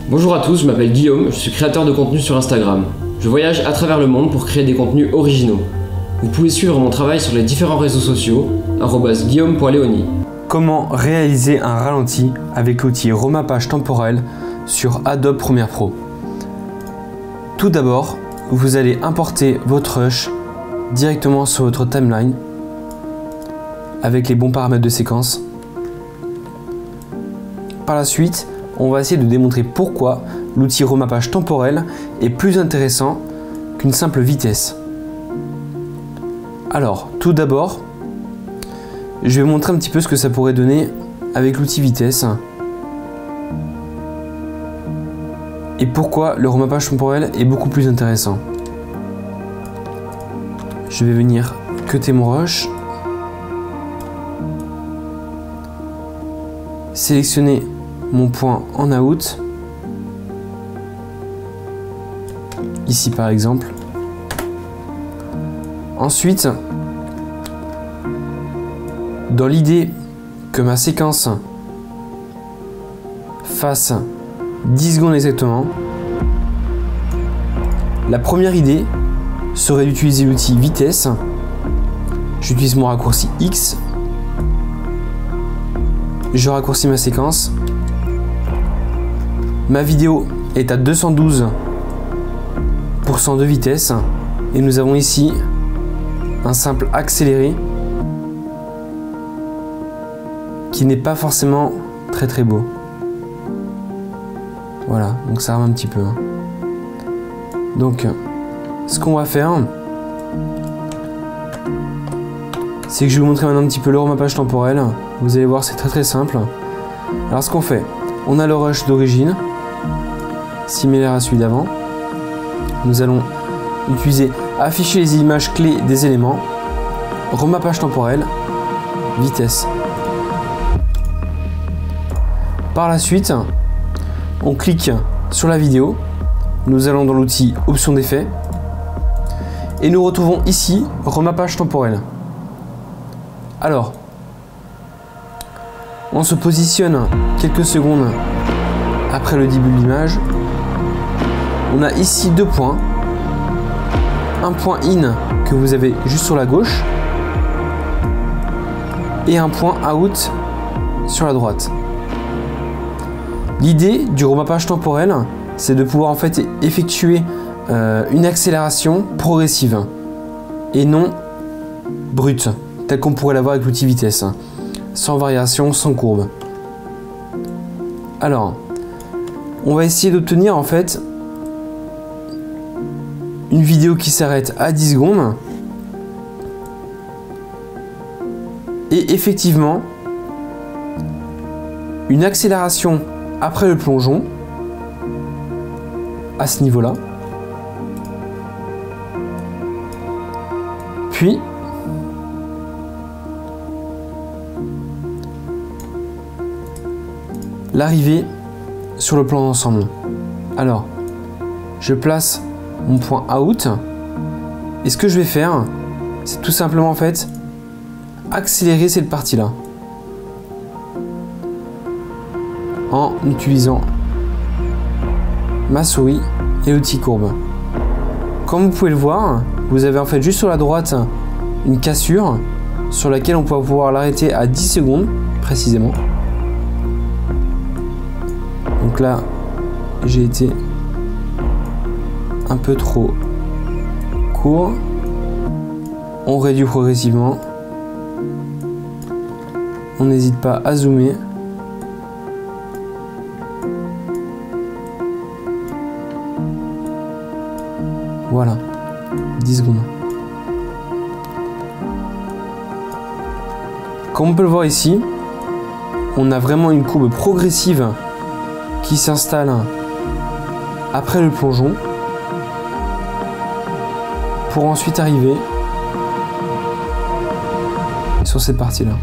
Bonjour à tous, je m'appelle Guillaume, je suis créateur de contenu sur Instagram. Je voyage à travers le monde pour créer des contenus originaux. Vous pouvez suivre mon travail sur les différents réseaux sociaux, @guillaume.leoni. Comment réaliser un ralenti avec l'outil remappage temporel sur Adobe Premiere Pro? Tout d'abord, vous allez importer votre rush directement sur votre timeline avec les bons paramètres de séquence. Par la suite, on va essayer de démontrer pourquoi l'outil remappage temporel est plus intéressant qu'une simple vitesse. Alors, tout d'abord, je vais montrer un petit peu ce que ça pourrait donner avec l'outil vitesse et pourquoi le remappage temporel est beaucoup plus intéressant. Je vais venir cutter mon rush, sélectionner mon point en out, ici par exemple. Ensuite, dans l'idée que ma séquence fasse 10 secondes exactement, la première idée serait d'utiliser l'outil vitesse. J'utilise mon raccourci X, je raccourcis ma séquence. Ma vidéo est à 212% de vitesse et nous avons ici un simple accéléré qui n'est pas forcément très beau. Voilà, donc ça rame un petit peu. Donc, ce qu'on va faire, c'est que je vais vous montrer maintenant un petit peu le remappage temporel. Vous allez voir, c'est très simple. Alors, ce qu'on fait, on a le rush d'origine, similaire à celui d'avant. Nous allons utiliser afficher les images clés des éléments, remappage temporel, vitesse. Par la suite, on clique sur la vidéo, nous allons dans l'outil options d'effet et nous retrouvons ici remappage temporel. Alors, on se positionne quelques secondes après le début de l'image. On a ici deux points. Un point in que vous avez juste sur la gauche et un point out sur la droite. L'idée du remappage temporel, c'est de pouvoir en fait effectuer une accélération progressive et non brute, tel qu'on pourrait l'avoir avec l'outil vitesse, sans variation, sans courbe. Alors, on va essayer d'obtenir en fait une vidéo qui s'arrête à 10 secondes et effectivement une accélération après le plongeon à ce niveau là, puis l'arrivée sur le plan d'ensemble. Alors je place mon point out et ce que je vais faire, c'est tout simplement en fait accélérer cette partie là en utilisant ma souris et l'outil courbe. Comme vous pouvez le voir, vous avez en fait juste sur la droite une cassure sur laquelle on peut pouvoir l'arrêter à 10 secondes précisément. Donc là, j'ai été un peu trop court. On réduit progressivement. On n'hésite pas à zoomer. Voilà, 10 secondes. Comme on peut le voir ici, on a vraiment une courbe progressive qui s'installe après le plongeon pour ensuite arriver sur cette partie-là.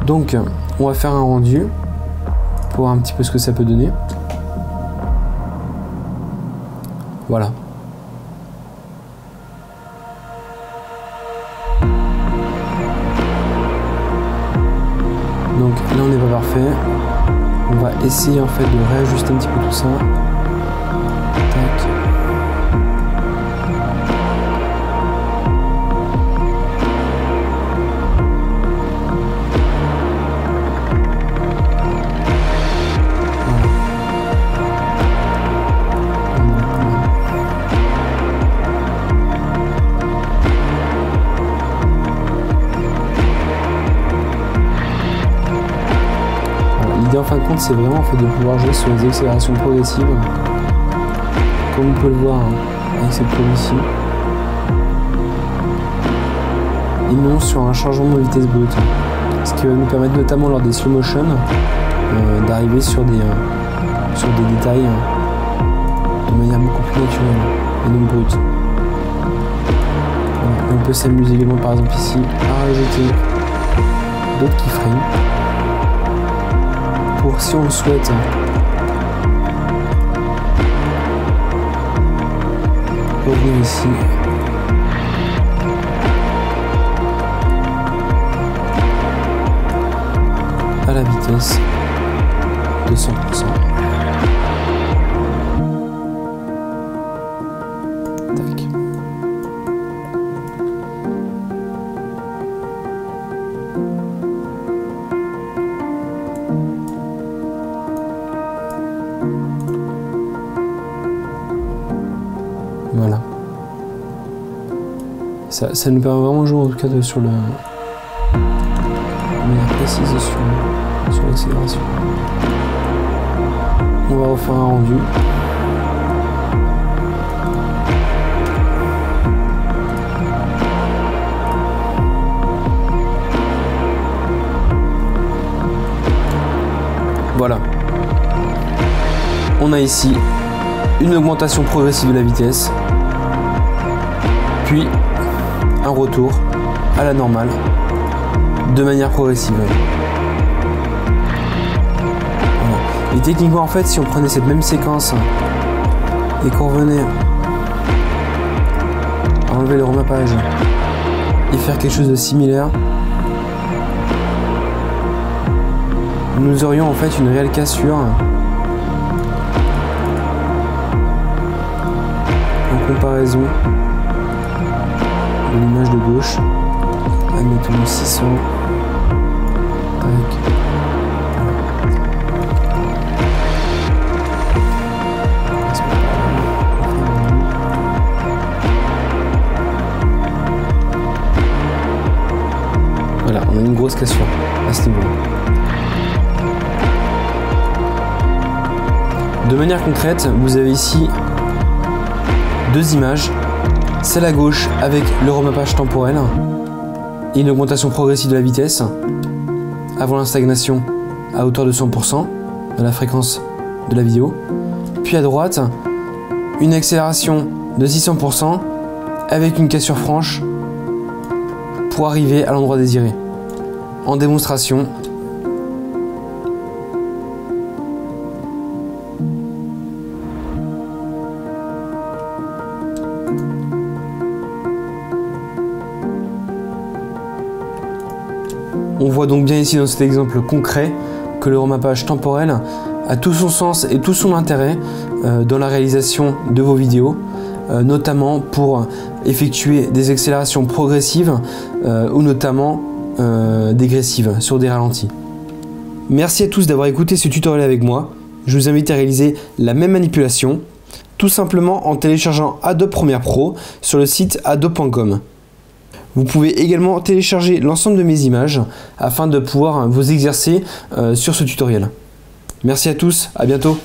Donc, on va faire un rendu pour voir un petit peu ce que ça peut donner. Voilà. Donc là on n'est pas parfait. On va essayer en fait de réajuster un petit peu tout ça. Tac. L'idée en fin de compte, c'est vraiment en fait de pouvoir jouer sur les accélérations progressives, comme on peut le voir avec cette courbe ici, et non sur un changement de vitesse brute, ce qui va nous permettre notamment lors des slow motion d'arriver sur des détails de manière beaucoup plus naturelle et non brute. Voilà. On peut s'amuser également par exemple ici à rajouter d'autres keyframes. Pour, si on le souhaite, revenir ici à la vitesse de 100%. Tac. Voilà. Ça nous permet vraiment de jouer en tout cas sur le de manière précise sur l'accélération. On va refaire un rendu. Voilà. On a ici une augmentation progressive de la vitesse, puis un retour à la normale de manière progressive. Voilà. Et techniquement en fait, si on prenait cette même séquence et qu'on revenait à enlever le remappage et faire quelque chose de similaire, nous aurions en fait une réelle cassure en comparaison de l'image de gauche. Admettons 600. Tac. Voilà, on a une grosse cassure à ce niveau. De manière concrète, vous avez ici deux images, celle à gauche avec le remappage temporel et une augmentation progressive de la vitesse avant la stagnation à hauteur de 100% de la fréquence de la vidéo, puis à droite une accélération de 600% avec une cassure franche pour arriver à l'endroit désiré. En démonstration, on voit donc bien ici dans cet exemple concret que le remappage temporel a tout son sens et tout son intérêt dans la réalisation de vos vidéos, notamment pour effectuer des accélérations progressives ou notamment dégressives sur des ralentis. Merci à tous d'avoir écouté ce tutoriel avec moi. Je vous invite à réaliser la même manipulation, tout simplement en téléchargeant Adobe Premiere Pro sur le site adobe.com. Vous pouvez également télécharger l'ensemble de mes images afin de pouvoir vous exercer sur ce tutoriel. Merci à tous, à bientôt.